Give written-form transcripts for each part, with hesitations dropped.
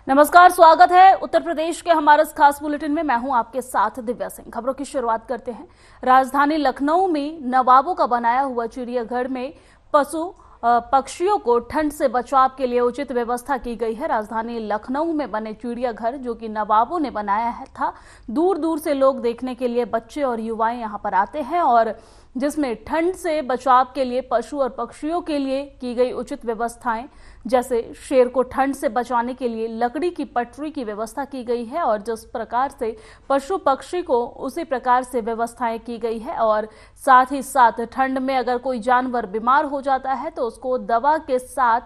नमस्कार, स्वागत है उत्तर प्रदेश के हमारे इस खास बुलेटिन में। मैं हूं आपके साथ दिव्या सिंह। खबरों की शुरुआत करते हैं। राजधानी लखनऊ में नवाबों का बनाया हुआ चिड़ियाघर में पशु पक्षियों को ठंड से बचाव के लिए उचित व्यवस्था की गई है। राजधानी लखनऊ में बने चिड़ियाघर जो कि नवाबों ने बनाया था, दूर दूर से लोग देखने के लिए बच्चे और युवाएं यहां पर आते हैं और जिसमें ठंड से बचाव के लिए पशु और पक्षियों के लिए की गई उचित व्यवस्थाएं, जैसे शेर को ठंड से बचाने के लिए लकड़ी की पटरी की व्यवस्था की गई है और जिस प्रकार से पशु पक्षी को उसी प्रकार से व्यवस्थाएं की गई है। और साथ ही साथ ठंड में अगर कोई जानवर बीमार हो जाता है तो उसको दवा के साथ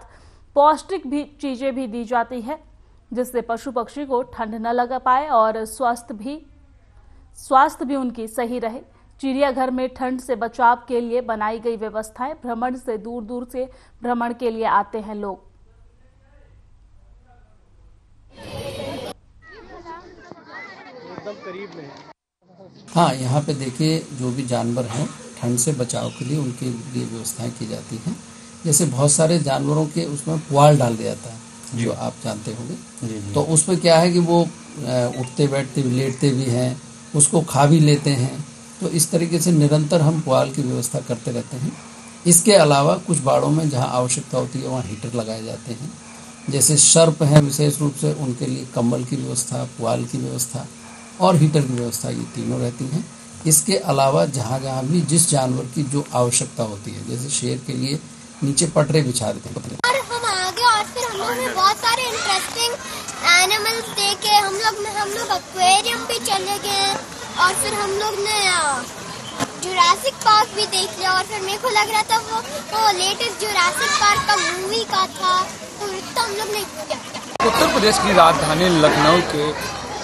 पौष्टिक भी चीजें भी दी जाती है, जिससे पशु पक्षी को ठंड न लग पाए और स्वास्थ्य भी उनकी सही रहे। चिड़ियाघर में ठंड से बचाव के लिए बनाई गई व्यवस्थाएं, भ्रमण से दूर दूर से भ्रमण के लिए आते हैं लोग। एकदम करीब में। हाँ, यहाँ पे देखिए जो भी जानवर हैं ठंड से बचाव के लिए उनके लिए व्यवस्थाएं की जाती हैं। जैसे बहुत सारे जानवरों के उसमें पुआल डाल दिया जाता है, जो आप जानते होंगे। तो उसमें क्या है कि वो उठते बैठते भी, लेटते भी हैं, उसको खा भी लेते हैं। तो इस तरीके से निरंतर हम पुआल की व्यवस्था करते रहते हैं। इसके अलावा कुछ बाड़ों में जहाँ आवश्यकता होती है वहाँ हीटर लगाए जाते हैं। जैसे सर्प हैं, विशेष रूप से उनके लिए कंबल की व्यवस्था, पुआल की व्यवस्था और हीटर की व्यवस्था, ये तीनों रहती हैं। इसके अलावा जहाँ जहाँ भी जिस जानवर की जो आवश्यकता होती है, जैसे शेर के लिए नीचे पटरे बिछा देते हैं। और हम आगे और फिर हम लोग ने बहुत सारे इंटरेस्टिंग एनिमल्स देखे। हम लोग एक्वेरियम भी चले गए और फिर हम लोग ने जुरासिक पार्क भी देख लिया। और फिर मेरे को लग रहा था वो लेटेस्ट जुरासिक पार्क का मूवी का था, तो हम लोग ने उत्तर प्रदेश की राजधानी लखनऊ के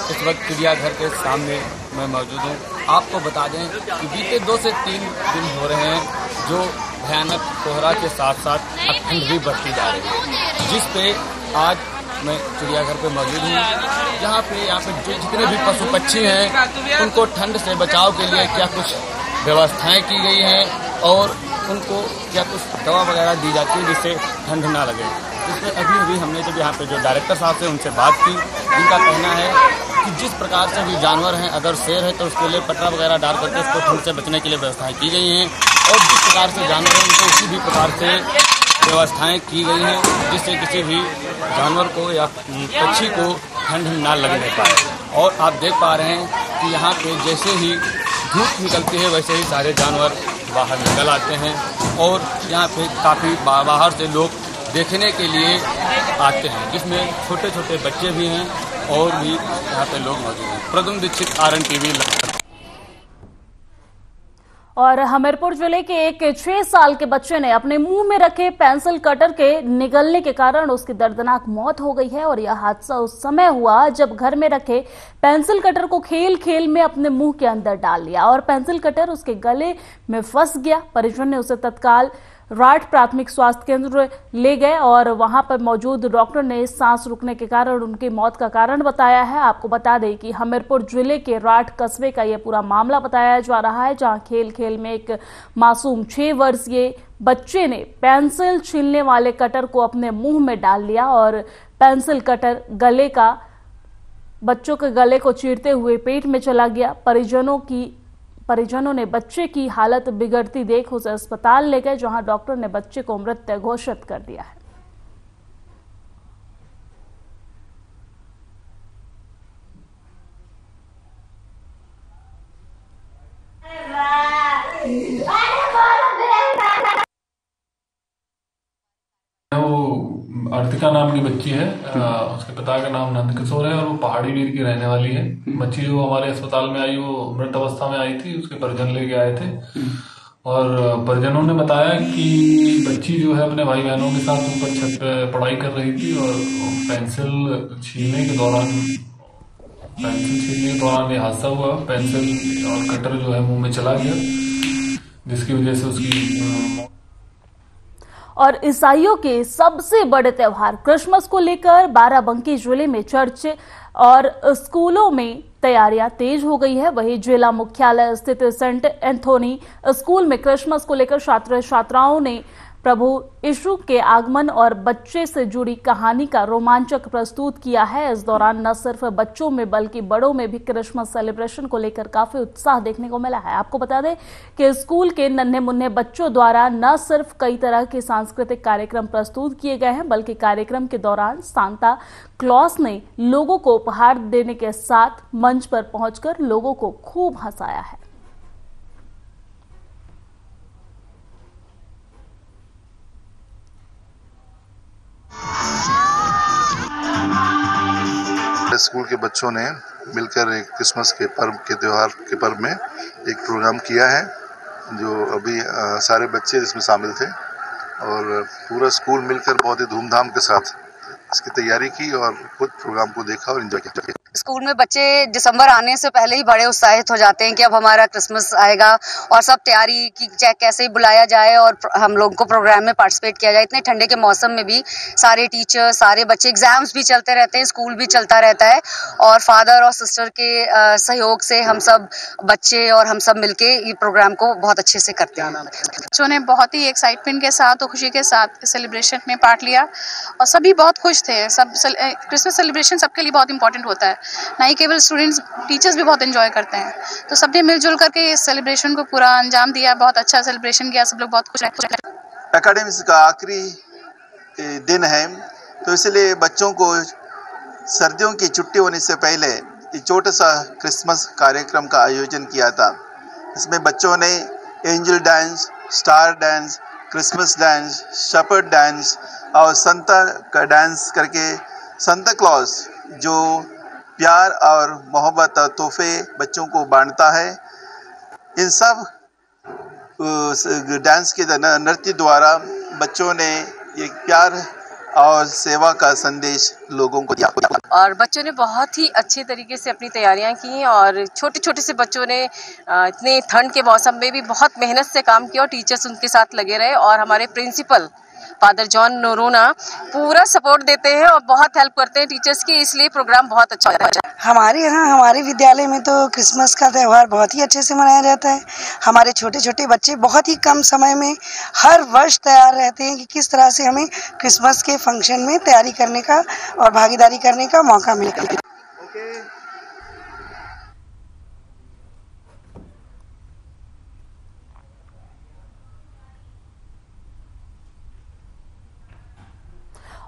इस वक्त चिड़ियाघर के सामने मैं मौजूद हूँ। आपको बता दें कि बीते 2 से 3 दिन हो रहे हैं जो भयानक कोहरा के साथ साथ ठंड भी बढ़ती जा रही है, जिस पे आज मैं चिड़ियाघर पे मौजूद हूँ, जहाँ पे यहाँ पे जितने भी पशु पक्षी हैं उनको ठंड से बचाव के लिए क्या कुछ व्यवस्थाएं की गई हैं और उनको क्या कुछ दवा वगैरह दी जाती है जिससे ठंड ना लगे। इसमें अभी हमने जब यहाँ पे जो डायरेक्टर साहब से उनसे बात की, उनका कहना है कि जिस प्रकार से भी जानवर हैं, अगर शेर है तो उसके लिए पटरा वगैरह डाल करके उसको ठंड से बचने के लिए व्यवस्थाएं की गई हैं और जिस प्रकार से जानवर हैं उनको उसी भी प्रकार से व्यवस्थाएं की गई हैं जिससे किसी भी जानवर को या पक्षी को ठंड ना लगने पाए। और आप देख पा रहे हैं कि यहाँ पे जैसे ही धूप निकलती है वैसे ही सारे जानवर बाहर निकल आते हैं और यहाँ पे काफ़ी बाहर से लोग देखने के लिए आते हैं, जिसमें छोटे छोटे बच्चे भी हैं और भी यहाँ पे लोग मौजूद हैं। Pradyumna Dixit, RN TV। और हमीरपुर जिले के एक 6 साल के बच्चे ने अपने मुंह में रखे पेंसिल कटर के निगलने के कारण उसकी दर्दनाक मौत हो गई है। और यह हादसा उस समय हुआ जब घर में रखे पेंसिल कटर को खेल खेल में अपने मुंह के अंदर डाल लिया और पेंसिल कटर उसके गले में फंस गया। परिजन ने उसे तत्काल राठ प्राथमिक स्वास्थ्य केंद्र ले गए और वहां पर मौजूद डॉक्टर ने सांस रुकने के कारण उनकी मौत का कारण बताया है। आपको बता दें कि हमीरपुर जिले के राठ कस्बे का यह पूरा मामला बताया जा रहा है, जहां खेल खेल में एक मासूम 6 वर्षीय बच्चे ने पेंसिल छीलने वाले कटर को अपने मुंह में डाल लिया और पेंसिल कटर बच्चों के गले को चीरते हुए पेट में चला गया। परिजनों ने बच्चे की हालत बिगड़ती देख उसे अस्पताल ले गए, जहां डॉक्टर ने बच्चे को मृत घोषित कर दिया है। अर्तिका नाम की बच्ची है, उसके पिता का नाम नंदकिशोर है और वो पहाड़ी वीर की रहने वाली है। बच्ची जो हमारे अस्पताल में आई वो मृत अवस्था में आई थी, उसके परिजन लेके आए थे और परिजनों ने बताया कि बच्ची जो है अपने भाई बहनों के साथ ऊपर छत पे पढ़ाई कर रही थी और पेंसिल छीलने के दौरान ये हादसा हुआ। पेंसिल और कटर जो है मुंह में चला गया, जिसकी वजह से उसकी। और ईसाइयों के सबसे बड़े त्योहार क्रिसमस को लेकर बाराबंकी जिले में चर्च और स्कूलों में तैयारियां तेज हो गई है। वहीं जिला मुख्यालय स्थित सेंट एंथोनी स्कूल में क्रिसमस को लेकर छात्र छात्राओं ने प्रभु यीशु के आगमन और बच्चे से जुड़ी कहानी का रोमांचक प्रस्तुत किया है। इस दौरान न सिर्फ बच्चों में बल्कि बड़ों में भी क्रिसमस सेलिब्रेशन को लेकर काफी उत्साह देखने को मिला है। आपको बता दें कि स्कूल के नन्हे मुन्ने बच्चों द्वारा न सिर्फ कई तरह के सांस्कृतिक कार्यक्रम प्रस्तुत किए गए हैं, बल्कि कार्यक्रम के दौरान सांता क्लॉस ने लोगों को उपहार देने के साथ मंच पर पहुंचकर लोगों को खूब हंसाया है। स्कूल के बच्चों ने मिलकर एक क्रिसमस के पर्व के त्योहार के पर्व में एक प्रोग्राम किया है, जो अभी सारे बच्चे इसमें शामिल थे और पूरा स्कूल मिलकर बहुत ही धूमधाम के साथ इसकी तैयारी की और खुद प्रोग्राम को देखा और एंजॉय किया। स्कूल में बच्चे दिसंबर आने से पहले ही बड़े उत्साहित हो जाते हैं कि अब हमारा क्रिसमस आएगा और सब तैयारी की कैसे बुलाया जाए और हम लोग को प्रोग्राम में पार्टिसिपेट किया जाए। इतने ठंडे के मौसम में भी सारे टीचर, सारे बच्चे, एग्जाम्स भी चलते रहते हैं, स्कूल भी चलता रहता है और फादर और सिस्टर के सहयोग से हम सब बच्चे और हम सब मिलके ये प्रोग्राम को बहुत अच्छे से करते हैं। बच्चों ने बहुत ही एक्साइटमेंट के साथ और खुशी के साथ सेलिब्रेशन में पार्ट लिया और सभी बहुत खुश थे। सब क्रिसमस सेलिब्रेशन सबके लिए बहुत इंपॉर्टेंट होता है, ना ही केवल स्टूडेंट्स, टीचर्स भी बहुत एंजॉय करते हैं। तो सबने मिलजुल करके इस सेलिब्रेशन को पूरा अंजाम दिया, बहुत अच्छा सेलिब्रेशन किया, सब लोग बहुत खुश रहे। एकेडमिक्स का आखिरी दिन है, तो इसलिए बच्चों को सर्दियों की छुट्टी होने से पहले एक छोटा सा क्रिसमस कार्यक्रम का आयोजन किया था। इसमें बच्चों ने angel dance, star dance, Christmas dance, shepherd dance और संता का डांस करके संता क्लॉज जो प्यार और मोहब्बत और तोहफे बच्चों को बांटता है, इन सब डांस के नृत्य द्वारा बच्चों ने एक प्यार और सेवा का संदेश लोगों को दिया। और बच्चों ने बहुत ही अच्छे तरीके से अपनी तैयारियां की और छोटे छोटे से बच्चों ने इतने ठंड के मौसम में भी बहुत मेहनत से काम किया और टीचर्स उनके साथ लगे रहे और हमारे प्रिंसिपल फादर जॉन नोरोना पूरा सपोर्ट देते हैं और बहुत हेल्प करते हैं टीचर्स की, इसलिए प्रोग्राम बहुत अच्छा होता है। हमारे यहाँ हमारे विद्यालय में तो क्रिसमस का त्यौहार बहुत ही अच्छे से मनाया जाता है। हमारे छोटे छोटे बच्चे बहुत ही कम समय में हर वर्ष तैयार रहते हैं कि किस तरह से हमें क्रिसमस के फंक्शन में तैयारी करने का और भागीदारी करने का मौका मिलेगा।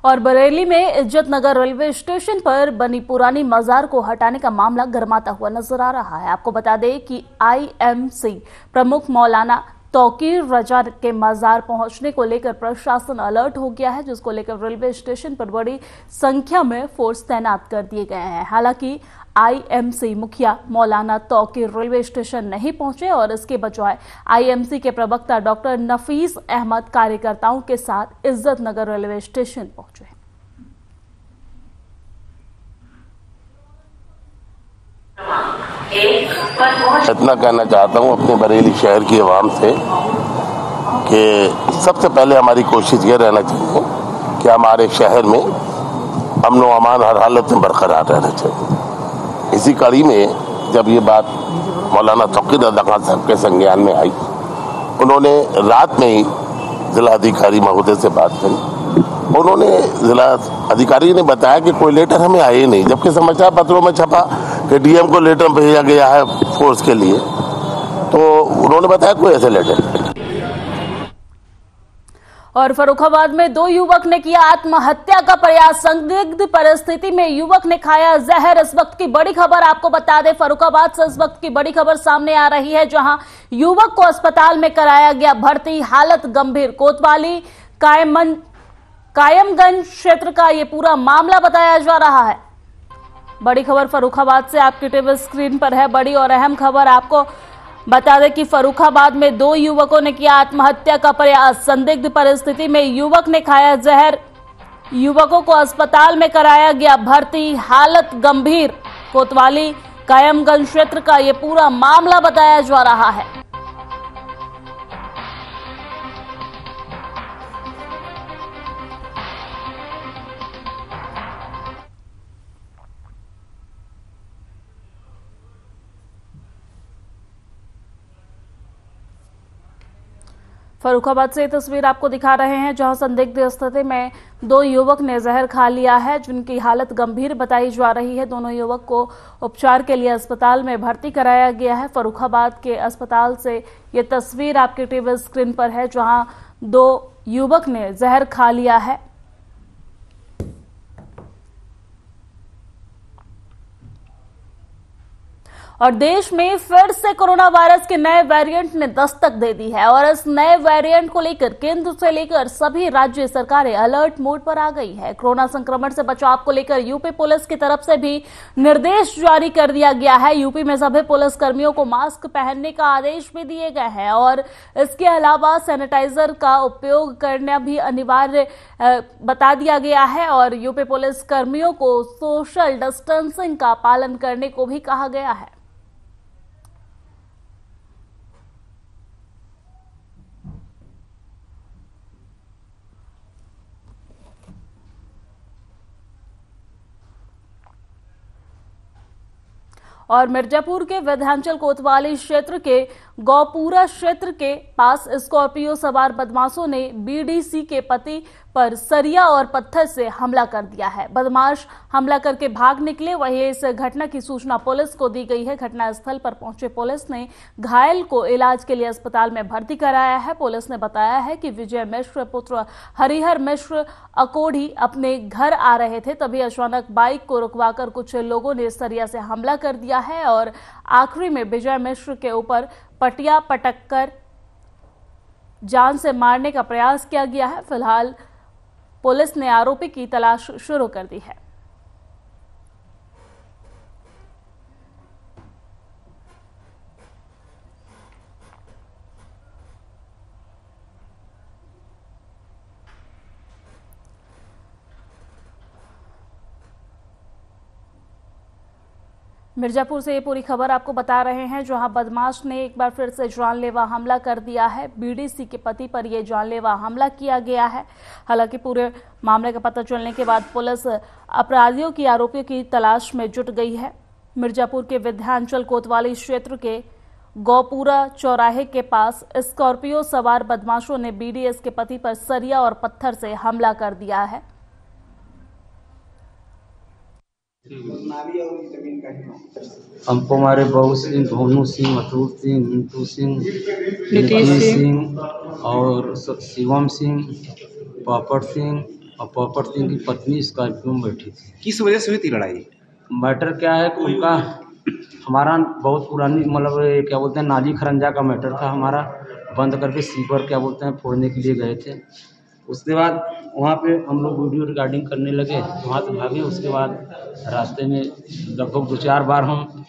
और बरेली में इज्जत नगर रेलवे स्टेशन पर बनी पुरानी मजार को हटाने का मामला गरमाता हुआ नजर आ रहा है। आपको बता दें कि आईएमसी प्रमुख मौलाना तौकीर रजा के मजार पहुंचने को लेकर प्रशासन अलर्ट हो गया है, जिसको लेकर रेलवे स्टेशन पर बड़ी संख्या में फोर्स तैनात कर दिए गए हैं। हालांकि आईएमसी मुखिया मौलाना तौकीर रेलवे स्टेशन नहीं पहुंचे और इसके बजाय आईएमसी के प्रवक्ता डॉक्टर नफीस अहमद कार्यकर्ताओं के साथ इज्जत नगर रेलवे स्टेशन पहुंचे। इतना कहना चाहता हूं अपने बरेली शहर की आवाम से कि सबसे पहले हमारी कोशिश ये रहना चाहिए कि हमारे शहर में अमन व अमान हर हालत में बरकरार रहना चाहिए। इसी कड़ी में जब ये बात मौलाना तौकीर रजा खान साहब के संज्ञान में आई, उन्होंने रात में ही जिला अधिकारी महोदय से बात करी। उन्होंने जिला अधिकारी ने बताया कि कोई लेटर हमें आए नहीं, जबकि समाचार पत्रों में छपा कि डीएम को लेटर भेजा गया है फोर्स के लिए, तो उन्होंने बताया कोई ऐसे लेटर। और फर्रुखाबाद में 2 युवक ने किया आत्महत्या का प्रयास, संदिग्ध परिस्थिति में युवक ने खाया जहर। इस वक्त की बड़ी खबर आपको बता दें, फर्रुखाबाद से इस वक्त की बड़ी खबर सामने आ रही है, जहां युवक को अस्पताल में कराया गया भर्ती, हालत गंभीर। कोतवाली कायमगंज क्षेत्र का ये पूरा मामला बताया जा रहा है। बड़ी खबर फर्रुखाबाद से आपकी टीवी स्क्रीन पर है। बड़ी और अहम खबर आपको बता दें कि फर्रुखाबाद में 2 युवकों ने किया आत्महत्या का प्रयास, संदिग्ध परिस्थिति में युवक ने खाया जहर, युवकों को अस्पताल में कराया गया भर्ती, हालत गंभीर। कोतवाली कायमगंज क्षेत्र का ये पूरा मामला बताया जा रहा है। फर्रुखाबाद से तस्वीर आपको दिखा रहे हैं, जहां संदिग्ध स्थिति में 2 युवक ने जहर खा लिया है, जिनकी हालत गंभीर बताई जा रही है। दोनों युवक को उपचार के लिए अस्पताल में भर्ती कराया गया है। फर्रुखाबाद के अस्पताल से ये तस्वीर आपके टीवी स्क्रीन पर है, जहां 2 युवक ने जहर खा लिया है। और देश में फिर से कोरोना वायरस के नए वेरिएंट ने दस्तक दे दी है और इस नए वेरिएंट को लेकर केंद्र से लेकर सभी राज्य सरकारें अलर्ट मोड पर आ गई है। कोरोना संक्रमण से बचाव को लेकर यूपी पुलिस की तरफ से भी निर्देश जारी कर दिया गया है। यूपी में सभी पुलिस कर्मियों को मास्क पहनने का आदेश भी दिए गए हैं और इसके अलावा सैनिटाइजर का उपयोग करना भी अनिवार्य बता दिया गया है और यूपी पुलिस कर्मियों को सोशल डिस्टेंसिंग का पालन करने को भी कहा गया है। और मिर्जापुर के विंध्याचल कोतवाली क्षेत्र के गौपुरा क्षेत्र के पास स्कॉर्पियो सवार बदमाशों ने बीडीसी के पति पर सरिया और पत्थर से हमला कर दिया है। बदमाश हमला करके भाग निकले। वहीं इस घटना की सूचना पुलिस को दी गई है। घटनास्थल पर पहुंचे पुलिस ने घायल को इलाज के लिए अस्पताल में भर्ती कराया है। पुलिस ने बताया है कि विजय मिश्र पुत्र हरिहर मिश्र अकोढ़ी अपने घर आ रहे थे, तभी अचानक बाइक को रुकवाकर कुछ लोगों ने सरिया से हमला कर दिया है और आखिरी में विजय मिश्र के ऊपर पटिया पटक कर जान से मारने का प्रयास किया गया है। फिलहाल पुलिस ने आरोपी की तलाश शुरू कर दी है। मिर्जापुर से ये पूरी खबर आपको बता रहे हैं, जहां बदमाश ने एक बार फिर से जानलेवा हमला कर दिया है। बीडीसी के पति पर यह जानलेवा हमला किया गया है। हालांकि पूरे मामले का पता चलने के बाद पुलिस अपराधियों की आरोपियों की तलाश में जुट गई है। मिर्जापुर के विंध्याचल कोतवाली क्षेत्र के गौपुरा चौराहे के पास स्कॉर्पियो सवार बदमाशों ने बीडीएस के पति पर सरिया और पत्थर से हमला कर दिया है। हमको हमारे बहू सिंह, भोनू सिंह, मथुर सिंह, मिंटू सिंह, नीतीश सिंह और शिवम सिंह, पापड़ सिंह और पापड़ सिंह की पत्नी स्कॉर्पियो में बैठी थी। किस वजह से हुई थी लड़ाई? मैटर क्या है कि उनका हमारा बहुत पुरानी मतलब क्या बोलते हैं नाली खरंजा का मैटर था। हमारा बंद करके सीवर क्या बोलते हैं फोड़ने के लिए गए थे। उसके बाद वहाँ पे हम लोग वीडियो रिकॉर्डिंग करने लगे, वहाँ से भागे। उसके बाद रास्ते में लगभग 2-4 बार हम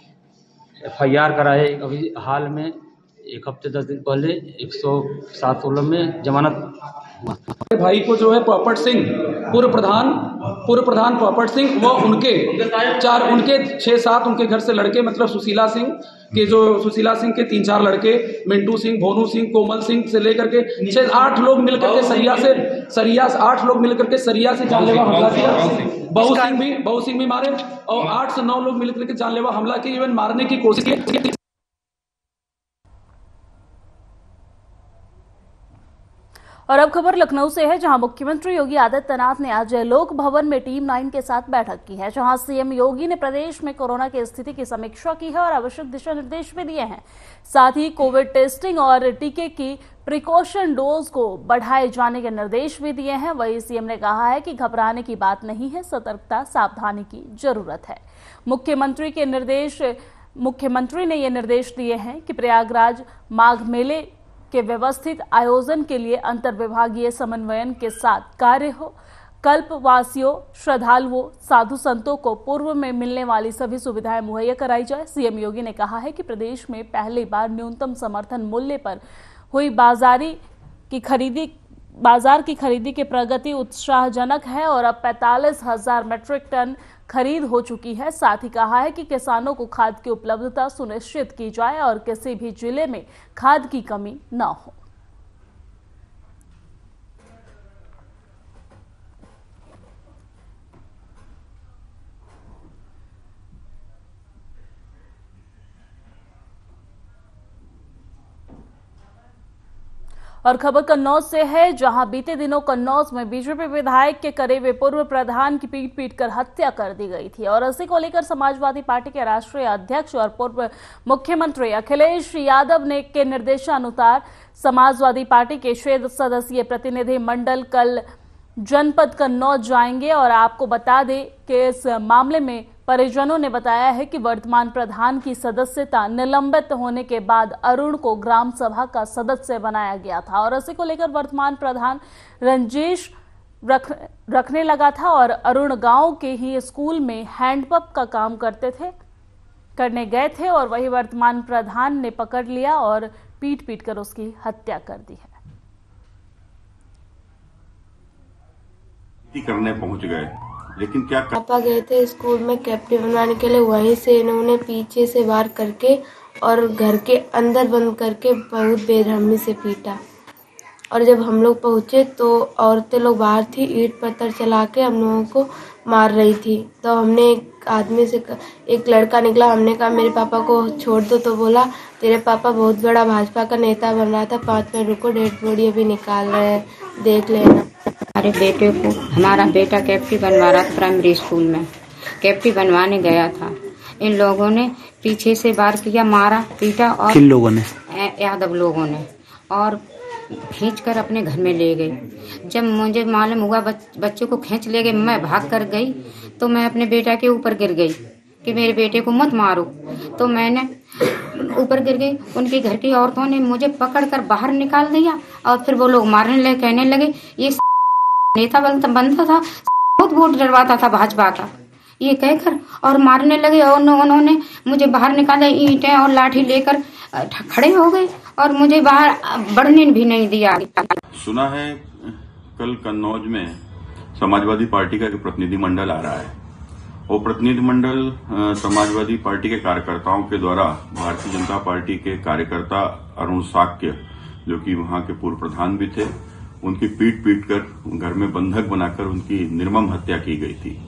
FIR कराए। अभी हाल में 1 हफ्ते 10 दिन पहले 107-16 में जमानत। भाई को जो है पापड़ सिंह पूर्व प्रधान पापड़ सिंह व उनके 6-7 उनके घर से लड़के, मतलब सुशीला सिंह के 3-4 लड़के, मिंटू सिंह, भोनू सिंह, कोमल सिंह से लेकर के 6-8 लोग मिलकर के सरिया से जानलेवा हमला किया। बहु सिंह भी मारे और 8 से 9 लोग मिलकर के जानलेवा हमला किया, इवन मारने की कोशिश की। और अब खबर लखनऊ से है, जहां मुख्यमंत्री योगी आदित्यनाथ ने आज लोक भवन में टीम 9 के साथ बैठक की है, जहां सीएम योगी ने प्रदेश में कोरोना की स्थिति की समीक्षा की है और आवश्यक दिशा निर्देश भी दिए हैं। साथ ही कोविड टेस्टिंग और टीके की प्रिकॉशन डोज को बढ़ाए जाने के निर्देश भी दिए हैं। वहीं सीएम ने कहा है कि घबराने की बात नहीं है, सतर्कता सावधानी की जरूरत है। मुख्यमंत्री ने ये निर्देश दिए हैं कि प्रयागराज माघ मेले के व्यवस्थित आयोजन के लिए अंतर्विभागीय समन्वयन के साथ कार्य हो। कल्पवासियों, श्रद्धालुओं, साधु संतों को पूर्व में मिलने वाली सभी सुविधाएं मुहैया कराई जाए। सीएम योगी ने कहा है कि प्रदेश में पहली बार न्यूनतम समर्थन मूल्य पर हुई बाजार की खरीदी की प्रगति उत्साहजनक है और अब 45,000 मीट्रिक टन खरीद हो चुकी है। साथ ही कहा है कि किसानों को खाद की उपलब्धता सुनिश्चित की जाए और किसी भी जिले में खाद की कमी न हो। और खबर कन्नौज से है, जहां बीते दिनों कन्नौज में बीजेपी विधायक के करीब पूर्व प्रधान की पीट कर हत्या कर दी गई थी। और इसी को लेकर समाजवादी पार्टी के राष्ट्रीय अध्यक्ष और पूर्व मुख्यमंत्री अखिलेश यादव ने के निर्देशानुसार समाजवादी पार्टी के 6 सदस्यीय प्रतिनिधि मंडल कल जनपद कन्नौज जाएंगे। और आपको बता दें कि इस मामले में परिजनों ने बताया है कि वर्तमान प्रधान की सदस्यता निलंबित होने के बाद अरुण को ग्राम सभा का सदस्य बनाया गया था और इसी को लेकर वर्तमान प्रधान रंजेश रखने लगा था और अरुण गांव के ही स्कूल में हैंडपंप का काम करने गए थे और वही वर्तमान प्रधान ने पकड़ लिया और पीट कर उसकी हत्या कर दी है। करने पहुंच गए, लेकिन क्या पापा गए थे स्कूल में कैप्टी बनवाने के लिए, वहीं से इन्होंने पीछे से वार करके और घर के अंदर बंद करके बहुत बेरहमी से पीटा। और जब हम लोग पहुंचे तो औरतें लोग बाहर थी, ईंट पत्थर चला के हम लोगों को मार रही थी। तो हमने एक आदमी से एक लड़का निकला, हमने कहा मेरे पापा को छोड़ दो, तो बोला तेरे पापा बहुत बड़ा भाजपा का नेता बन रहा था, 5 मिनट रुको, डेड बॉडी अभी निकाल रहे हैं, देख लेना। हमारे बेटे को, हमारा बेटा कैप्टी बनवा रहा था प्राइमरी स्कूल में, कैप्टी बनवाने गया था। इन लोगों ने पीछे से वार किया, मारा, पीटा। और किन लोगों ने? यादव लोगों ने, और खींचकर अपने घर में ले गई। जब मुझे मालूम हुआ बच्चों को खींच ले गए, मैं भाग कर गई तो मैं अपने बेटा के ऊपर गिर गई कि मेरे बेटे को मत मारो। तो मैंने ऊपर गिर गई, उनके घर की औरतों ने मुझे पकड़कर बाहर निकाल दिया और फिर वो लोग मारने लगे, कहने लगे ये नेता बनता था, बहुत वोट डरवाता था भाजपा का, ये कहकर और मारने लगे। और उन्होंने मुझे बाहर निकाला, ईंटें और लाठी लेकर खड़े हो गए और मुझे बाहर बढ़ने भी नहीं दिया। सुना है कल कन्नौज में समाजवादी पार्टी का एक प्रतिनिधि मंडल आ रहा है। वो प्रतिनिधि मंडल समाजवादी पार्टी के कार्यकर्ताओं के द्वारा भारतीय जनता पार्टी के कार्यकर्ता अरुण साक्य, जो कि वहां के पूर्व प्रधान भी थे, उनकी पीट कर घर में बंधक बनाकर उनकी निर्मम हत्या की गई थी।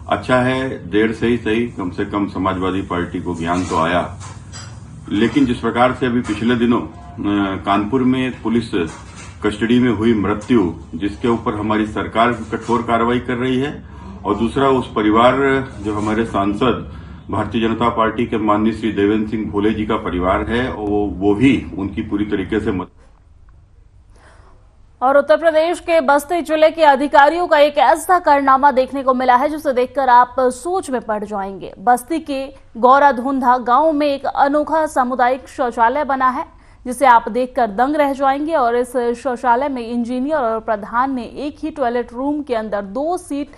अच्छा है, देर से ही सही, कम से कम समाजवादी पार्टी को ज्ञान तो आया। लेकिन जिस प्रकार से अभी पिछले दिनों कानपुर में पुलिस कस्टडी में हुई मृत्यु, जिसके ऊपर हमारी सरकार कठोर कार्रवाई कर रही है, और दूसरा उस परिवार, जो हमारे सांसद भारतीय जनता पार्टी के माननीय श्री देवेंद्र सिंह भोले जी का परिवार है, वो भी उनकी पूरी तरीके से और उत्तर प्रदेश के बस्ती जिले के अधिकारियों का एक ऐसा कारनामा देखने को मिला है जिसे देखकर आप सोच में पड़ जाएंगे। बस्ती के गौराधुंधा गांव में एक अनोखा सामुदायिक शौचालय बना है जिसे आप देखकर दंग रह जाएंगे। और इस शौचालय में इंजीनियर और प्रधान ने एक ही टॉयलेट रूम के अंदर 2 सीट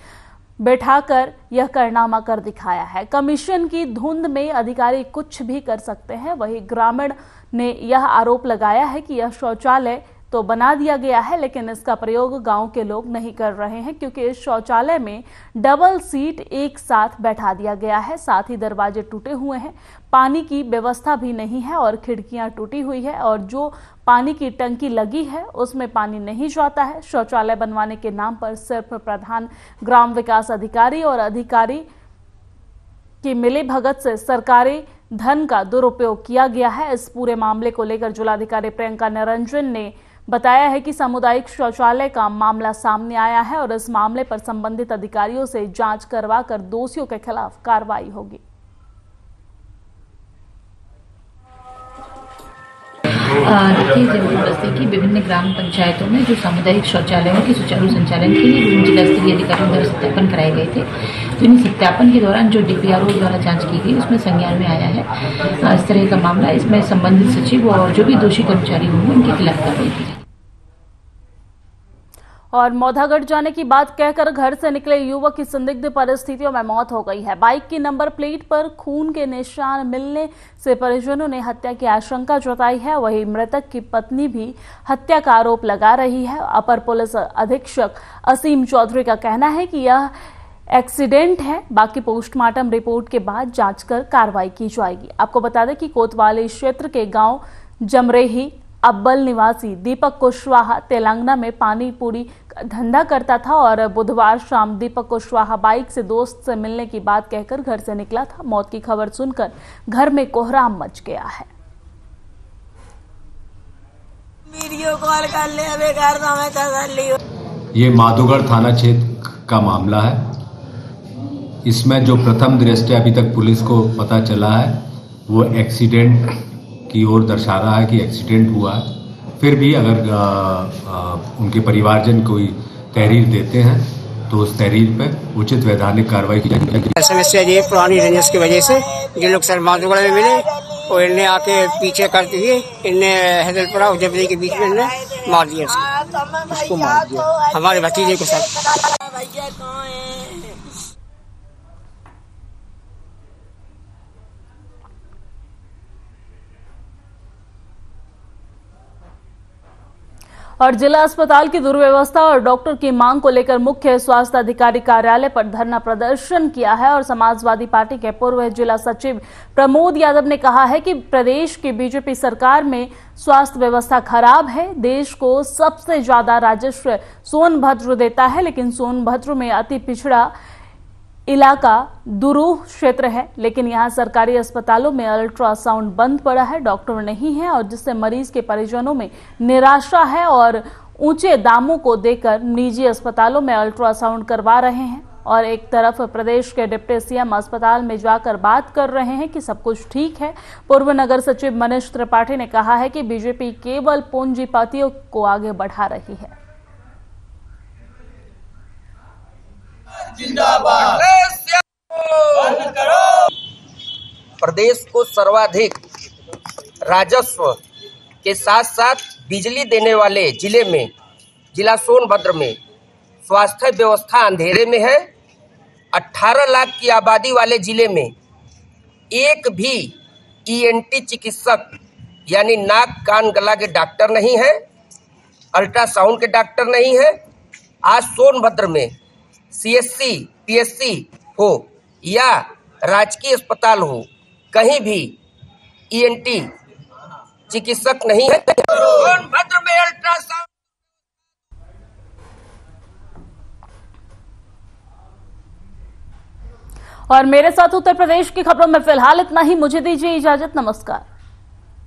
बैठाकर यह कारनामा कर दिखाया है। कमीशन की धुंध में अधिकारी कुछ भी कर सकते हैं। वहीं ग्रामीण ने यह आरोप लगाया है कि यह शौचालय तो बना दिया गया है, लेकिन इसका प्रयोग गांव के लोग नहीं कर रहे हैं क्योंकि इस शौचालय में डबल सीट एक साथ बैठा दिया गया है। साथ ही दरवाजे टूटे हुए हैं, पानी की व्यवस्था भी नहीं है और खिड़कियां टूटी हुई है और जो पानी की टंकी लगी है उसमें पानी नहीं जाता है। शौचालय बनवाने के नाम पर सिर्फ प्रधान ग्राम विकास अधिकारी और अधिकारी की मिलीभगत से सरकारी धन का दुरुपयोग किया गया है। इस पूरे मामले को लेकर जिलाधिकारी प्रियंका निरंजन ने बताया है कि सामुदायिक शौचालय का मामला सामने आया है और इस मामले पर संबंधित अधिकारियों से जांच करवाकर दोषियों के खिलाफ कार्रवाई होगी। देखिए, जयपुर बस्ती की विभिन्न ग्राम पंचायतों में जो सामुदायिक शौचालयों के सुचारू संचालन के लिए जिला स्तरीय अधिकारियों द्वारा सत्यापन कराए गए थे, तो इन सत्यापन के दौरान जो DPRO द्वारा जांच की गई उसमें संज्ञान में आया है इस तरह का मामला। इसमें संबंधित सचिव और जो भी दोषी कर्मचारी होंगे उनके खिलाफ कार्रवाई की जाएगी। और मौधागढ़ जाने की बात कहकर घर से निकले युवक की संदिग्ध परिस्थितियों में मौत हो गई है। बाइक की नंबर प्लेट पर खून के निशान मिलने से परिजनों ने हत्या की आशंका जताई है। वहीं मृतक की पत्नी भी हत्या का आरोप लगा रही है। अपर पुलिस अधीक्षक असीम चौधरी का कहना है कि यह एक्सीडेंट है, बाकी पोस्टमार्टम रिपोर्ट के बाद जांच कर कार्रवाई की जाएगी। आपको बता दें कि कोतवाली क्षेत्र के गांव जमरेही अब्बल निवासी दीपक कुशवाहा तेलंगाना में पानी पूरी का धंधा करता था और बुधवार शाम दीपक कुशवाहा बाइक से दोस्त से मिलने की बात कहकर घर से निकला था। मौत की खबर सुनकर घर में कोहराम मच गया है। वीडियो कॉल कर ले, बेकार समय तसल्ली हो। ये माधोगढ़ थाना क्षेत्र का मामला है। इसमें जो प्रथम दृष्टया अभी तक पुलिस को पता चला है वो एक्सीडेंट की ओर दर्शा रहा है कि एक्सीडेंट हुआ है। फिर भी अगर उनके परिवारजन कोई तहरीर देते हैं तो उस तहरीर पर उचित वैधानिक कार्रवाई की जाएगी। समस्या ये पुरानी रंजिश की वजह से जो लोग सर माधोगढ़ में मिले और इनने आके पीछे करते हुए इनने हैदरपुरा और जबरी के बीच में इनने मार दिया उसको मार दिया हमारे भतीजे को सर। और जिला अस्पताल की दुर्व्यवस्था और डॉक्टर की मांग को लेकर मुख्य स्वास्थ्य अधिकारी कार्यालय पर धरना प्रदर्शन किया है। और समाजवादी पार्टी के पूर्व जिला सचिव प्रमोद यादव ने कहा है कि प्रदेश की बीजेपी सरकार में स्वास्थ्य व्यवस्था खराब है। देश को सबसे ज्यादा राजस्व सोनभद्र देता है, लेकिन सोनभद्र में अति पिछड़ा इलाका दुरूह क्षेत्र है, लेकिन यहाँ सरकारी अस्पतालों में अल्ट्रासाउंड बंद पड़ा है, डॉक्टर नहीं है, और जिससे मरीज के परिजनों में निराशा है और ऊंचे दामों को देकर निजी अस्पतालों में अल्ट्रासाउंड करवा रहे हैं। और एक तरफ प्रदेश के डिप्टी सीएम अस्पताल में जाकर बात कर रहे हैं कि सब कुछ ठीक है। पूर्व नगर सचिव मनीष त्रिपाठी ने कहा है कि बीजेपी केवल पूंजीपतियों को आगे बढ़ा रही है। प्रदेश को सर्वाधिक राजस्व के साथ साथ बिजली देने वाले जिले में, जिला सोनभद्र में स्वास्थ्य व्यवस्था अंधेरे में है। 18 लाख की आबादी वाले जिले में एक भी ईएनटी चिकित्सक यानी नाक कान गला के डॉक्टर नहीं है, अल्ट्रासाउंड के डॉक्टर नहीं है। आज सोनभद्र में सीएससी, पीएससी हो या राजकीय अस्पताल हो, कहीं भी ईएनटी चिकित्सक नहीं है। सोनभद्र में अल्ट्रासाउंड। और मेरे साथ उत्तर प्रदेश की खबरों में फिलहाल इतना ही। मुझे दीजिए इजाजत। नमस्कार।